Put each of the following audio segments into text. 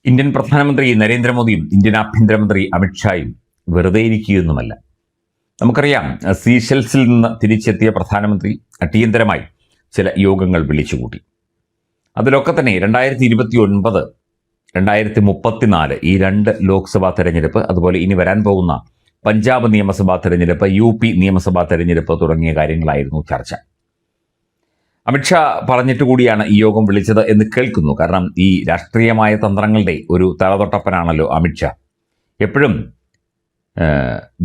Indian പ്രധാനമന്ത്രി നരേന്ദ്രമോദിയും Indian ആഭ്യന്തരമന്ത്രി അമിത്ഷായും വെറുതെ ഇരിക്കുകയൊന്നുമല്ല. നമുക്കറിയാം, സീഷെൽസിൽ നിന്ന് തിരിച്ചെത്തിയ പ്രധാനമന്ത്രി അടിയന്തരമായി ചില യോഗങ്ങൾ വിളിച്ചുകൂട്ടി. അതിലൊക്കെ തന്നെ 2029, 2034 ഈ 2 ലോക്സഭാ തെരഞ്ഞെടുപ്പ്, അതുപോലെ ഇനി വരാൻ പോകുന്ന പഞ്ചാബ് നിയമസഭാ തെരഞ്ഞെടുപ്പ്, UP നിയമസഭാ തെരഞ്ഞെടുപ്പ് തുടങ്ങിയ കാര്യങ്ങളായിരുന്നു ചർച്ച. അമിത്ഷാ പറഞ്ഞിട്ട് കൂടിയാണ് ഈ യോഗം വിളിച്ചത് എന്ന് കേൾക്കുന്നു. കാരണം ഈ രാഷ്ട്രീയമായ തന്ത്രങ്ങളുടെ ഒരു തലതൊട്ടപ്പനാണല്ലോ അമിത്ഷാ. എപ്പോഴും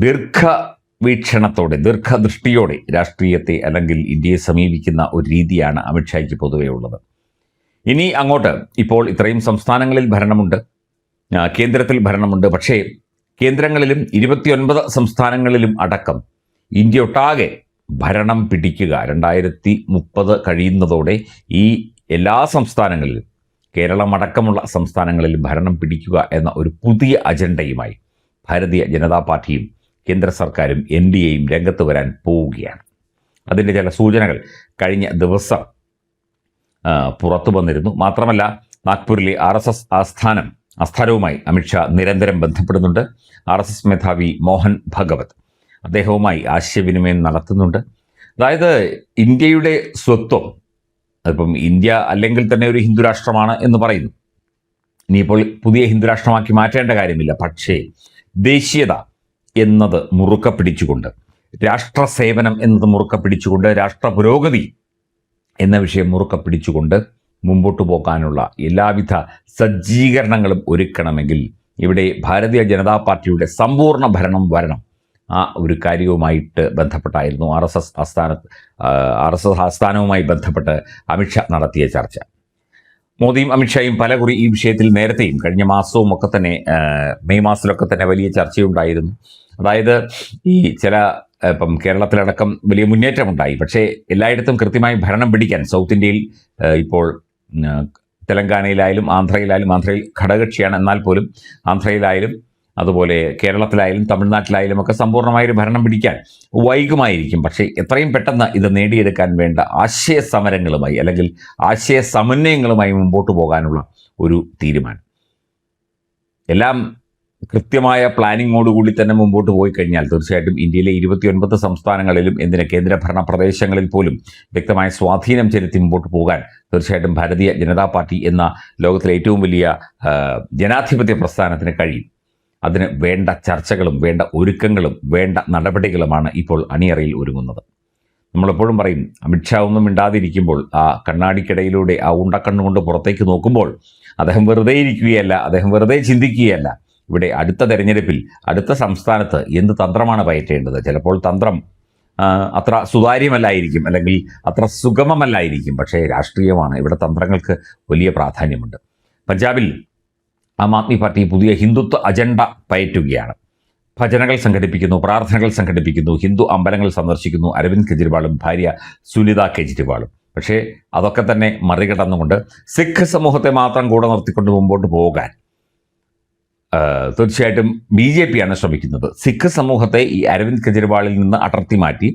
ദീർഘവീക്ഷണത്തോടെ, ദീർഘദൃഷ്ടിയോടെ രാഷ്ട്രീയത്തെ അല്ലെങ്കിൽ ഇന്ത്യയെ സമീപിക്കുന്ന ഒരു രീതിയാണ് അമിത്ഷായ്ക്ക് പൊതുവേ ഉള്ളത്. ഇനി അങ്ങോട്ട് ഇപ്പോൾ ഇത്രയും സംസ്ഥാനങ്ങളിൽ ഭരണമുണ്ട്, കേന്ദ്രത്തിൽ ഭരണമുണ്ട്. പക്ഷേ കേന്ദ്രങ്ങളിലും 29 സംസ്ഥാനങ്ങളിലും അടക്കം ഇന്ത്യയൊട്ടാകെ ഭരണം പിടിക്കുക 2030 കഴിയുന്നതോടെ ഈ എല്ലാ സംസ്ഥാനങ്ങളിലും, കേരളമടക്കമുള്ള സംസ്ഥാനങ്ങളിലും ഭരണം പിടിക്കുക എന്ന ഒരു പുതിയ അജണ്ടയുമായി ഭാരതീയ ജനതാ പാർട്ടിയും കേന്ദ്ര സർക്കാരും NDAയും രംഗത്ത് വരാൻ പോവുകയാണ്. അതിൻ്റെ ചില സൂചനകൾ കഴിഞ്ഞ ദിവസം പുറത്തു വന്നിരുന്നു. മാത്രമല്ല, നാഗ്പൂരിലെ RSS ആസ്ഥാനവുമായി അമിത്ഷാ നിരന്തരം ബന്ധപ്പെടുന്നുണ്ട്. RSS മേധാവി മോഹൻ ഭഗവത് അദ്ദേഹവുമായി ആശയവിനിമയം നടത്തുന്നുണ്ട്. അതായത് ഇന്ത്യയുടെ സ്വത്വം, അതിപ്പം ഇന്ത്യ അല്ലെങ്കിൽ തന്നെ ഒരു ഹിന്ദു രാഷ്ട്രമാണ് എന്ന് പറയുന്നു. ഇനിയിപ്പോൾ പുതിയ ഹിന്ദു രാഷ്ട്രമാക്കി മാറ്റേണ്ട കാര്യമില്ല. പക്ഷേ ദേശീയത എന്നത് മുറുക്ക പിടിച്ചുകൊണ്ട്, രാഷ്ട്ര സേവനം എന്നത് മുറുക്ക പിടിച്ചുകൊണ്ട്, രാഷ്ട്ര പുരോഗതി എന്ന വിഷയം മുറുക്ക പിടിച്ചുകൊണ്ട് മുമ്പോട്ട് പോകാനുള്ള എല്ലാവിധ സജ്ജീകരണങ്ങളും ഒരുക്കണമെങ്കിൽ ഇവിടെ ഭാരതീയ ജനതാ പാർട്ടിയുടെ സമ്പൂർണ്ണ ഭരണം വരണം. ആ ഒരു കാര്യവുമായിട്ട് ബന്ധപ്പെട്ടായിരുന്നു RSS ആസ്ഥാനവുമായി ബന്ധപ്പെട്ട് അമിത്ഷാ നടത്തിയ ചർച്ച. മോദിയും അമിത്ഷായും പലകുറി ഈ വിഷയത്തിൽ നേരത്തെയും കഴിഞ്ഞ മാസവും ഒക്കെ തന്നെ, മെയ് മാസത്തിലൊക്കെ തന്നെ വലിയ ചർച്ചയുണ്ടായിരുന്നു. അതായത് ഈ ഇപ്പം കേരളത്തിലടക്കം വലിയ മുന്നേറ്റമുണ്ടായി. പക്ഷേ എല്ലായിടത്തും കൃത്യമായി ഭരണം പിടിക്കാൻ സൗത്ത് ഇന്ത്യയിൽ ഇപ്പോൾ തെലങ്കാനയിലായാലും ആന്ധ്രയിൽ ഘടകകക്ഷിയാണ്, എന്നാൽ പോലും ആന്ധ്രയിലായാലും അതുപോലെ കേരളത്തിലായാലും തമിഴ്നാട്ടിലായാലും ഒക്കെ സമ്പൂർണ്ണമായൊരു ഭരണം പിടിക്കാൻ വൈകുമായിരിക്കും. പക്ഷേ എത്രയും പെട്ടെന്ന് ഇത് നേടിയെടുക്കാൻ വേണ്ട ആശയ സമരങ്ങളുമായി അല്ലെങ്കിൽ ആശയ സമന്വയങ്ങളുമായി മുമ്പോട്ട് പോകാനുള്ള ഒരു തീരുമാനം, എല്ലാം കൃത്യമായ പ്ലാനിങ്ങോടുകൂടി തന്നെ മുമ്പോട്ട് പോയി കഴിഞ്ഞാൽ തീർച്ചയായിട്ടും ഇന്ത്യയിലെ 29 സംസ്ഥാനങ്ങളിലും, എന്തിന് കേന്ദ്രഭരണ പ്രദേശങ്ങളിൽ പോലും വ്യക്തമായ സ്വാധീനം ചെലുത്തി മുമ്പോട്ട് പോകാൻ തീർച്ചയായിട്ടും ഭാരതീയ ജനതാ പാർട്ടി എന്ന ലോകത്തിലെ ഏറ്റവും വലിയ ജനാധിപത്യ പ്രസ്ഥാനത്തിന് കഴിയും. അതിന് വേണ്ട ചർച്ചകളും വേണ്ട ഒരുക്കങ്ങളും വേണ്ട നടപടികളുമാണ് ഇപ്പോൾ അണിയറയിൽ ഒരുങ്ങുന്നത്. നമ്മളെപ്പോഴും പറയും, അമിത്ഷാ ഒന്നും മിണ്ടാതിരിക്കുമ്പോൾ ആ കണ്ണാടിക്കിടയിലൂടെ ആ ഉണ്ടക്കണ്ണുകൊണ്ട് പുറത്തേക്ക് നോക്കുമ്പോൾ അദ്ദേഹം വെറുതെ ഇരിക്കുകയല്ല, അദ്ദേഹം വെറുതെ ചിന്തിക്കുകയല്ല. ഇവിടെ അടുത്ത തെരഞ്ഞെടുപ്പിൽ അടുത്ത സംസ്ഥാനത്ത് എന്ത് തന്ത്രമാണ് പയറ്റേണ്ടത്? ചിലപ്പോൾ തന്ത്രം അത്ര സുതാര്യമല്ലായിരിക്കും, അല്ലെങ്കിൽ അത്ര സുഗമമല്ലായിരിക്കും. പക്ഷേ രാഷ്ട്രീയമാണ്, ഇവിടെ തന്ത്രങ്ങൾക്ക് വലിയ പ്രാധാന്യമുണ്ട്. പഞ്ചാബിൽ ആം ആദ്മി പാർട്ടി പുതിയ ഹിന്ദുത്വ അജണ്ട പയറ്റുകയാണ്. ഭജനകൾ സംഘടിപ്പിക്കുന്നു, പ്രാർത്ഥനകൾ സംഘടിപ്പിക്കുന്നു, ഹിന്ദു അമ്പലങ്ങൾ സന്ദർശിക്കുന്നു അരവിന്ദ് കെജ്രിവാളും ഭാര്യ സുനിത കെജ്രിവാളും. പക്ഷേ അതൊക്കെ തന്നെ മറികടന്നുകൊണ്ട് സിഖ് സമൂഹത്തെ മാത്രം കൂടെ നിർത്തിക്കൊണ്ട് മുമ്പോട്ട് പോകാൻ തീർച്ചയായിട്ടും BJP ആണ് ശ്രമിക്കുന്നത്. സിഖ് സമൂഹത്തെ ഈ അരവിന്ദ് കെജ്രിവാളിൽ നിന്ന് അടർത്തി മാറ്റി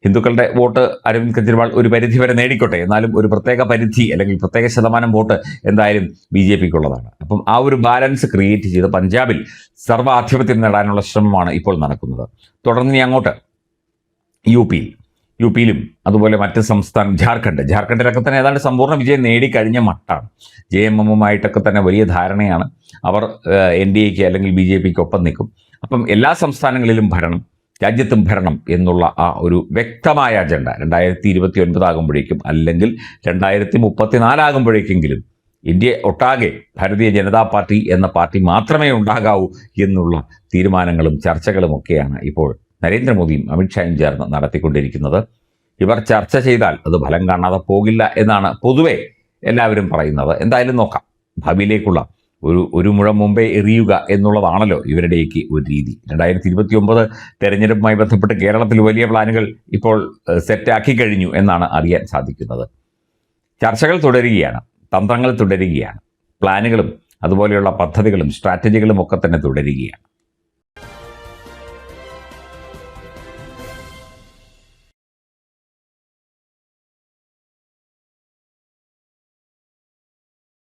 ഹിന്ദുക്കളുടെ വോട്ട് അരവിന്ദ് കെജ്രിവാൾ ഒരു പരിധി വരെ നേടിക്കോട്ടെ, എന്നാലും ഒരു പ്രത്യേക പരിധി അല്ലെങ്കിൽ പ്രത്യേക ശതമാനം വോട്ട് എന്തായാലും BJPക്കുള്ളതാണ്. അപ്പം ആ ഒരു ബാലൻസ് ക്രിയേറ്റ് ചെയ്ത് പഞ്ചാബിൽ സർവ്വാധിപത്യം നേടാനുള്ള ശ്രമമാണ് ഇപ്പോൾ നടക്കുന്നത്. തുടർന്ന് അങ്ങോട്ട് യുപിയിലും അതുപോലെ മറ്റ് സംസ്ഥാനം ജാർഖണ്ഡിലൊക്കെ തന്നെ ഏതാണ്ട് സമ്പൂർണ്ണ വിജയം നേടിക്കഴിഞ്ഞ മട്ടാണ്. JMMമായിട്ടൊക്കെ തന്നെ വലിയ ധാരണയാണ്. അവർ NDAക്ക് അല്ലെങ്കിൽ BJPക്ക് ഒപ്പം നിൽക്കും. അപ്പം എല്ലാ സംസ്ഥാനങ്ങളിലും ഭരണം, രാജ്യത്തും ഭരണം എന്നുള്ള ആ ഒരു വ്യക്തമായ അജണ്ട 2029 ആകുമ്പോഴേക്കും അല്ലെങ്കിൽ 2034 ആകുമ്പോഴേക്കെങ്കിലും ഇന്ത്യ ഒട്ടാകെ ഭാരതീയ ജനതാ പാർട്ടി എന്ന പാർട്ടി മാത്രമേ ഉണ്ടാകാവൂ എന്നുള്ള തീരുമാനങ്ങളും ചർച്ചകളും ഒക്കെയാണ് ഇപ്പോൾ നരേന്ദ്രമോദിയും അമിത്ഷായും ചേർന്ന് നടത്തിക്കൊണ്ടിരിക്കുന്നത്. ഇവർ ചർച്ച ചെയ്താൽ അത് ഫലം കാണാതെ പോകില്ല എന്നാണ് പൊതുവെ എല്ലാവരും പറയുന്നത്. എന്തായാലും നോക്കാം. ഭാവിയിലേക്കുള്ള ഒരു മുഴം മുമ്പേ എറിയുക എന്നുള്ളതാണല്ലോ ഇവരുടെയൊക്കെ ഒരു രീതി. 2029 തെരഞ്ഞെടുപ്പുമായി ബന്ധപ്പെട്ട് കേരളത്തിൽ വലിയ പ്ലാനുകൾ ഇപ്പോൾ സെറ്റാക്കി കഴിഞ്ഞു എന്നാണ് അറിയാൻ സാധിക്കുന്നത്. ചർച്ചകൾ തുടരുകയാണ്, തന്ത്രങ്ങൾ തുടരുകയാണ്, പ്ലാനുകളും അതുപോലെയുള്ള പദ്ധതികളും സ്ട്രാറ്റജികളും ഒക്കെ തന്നെ തുടരുകയാണ്.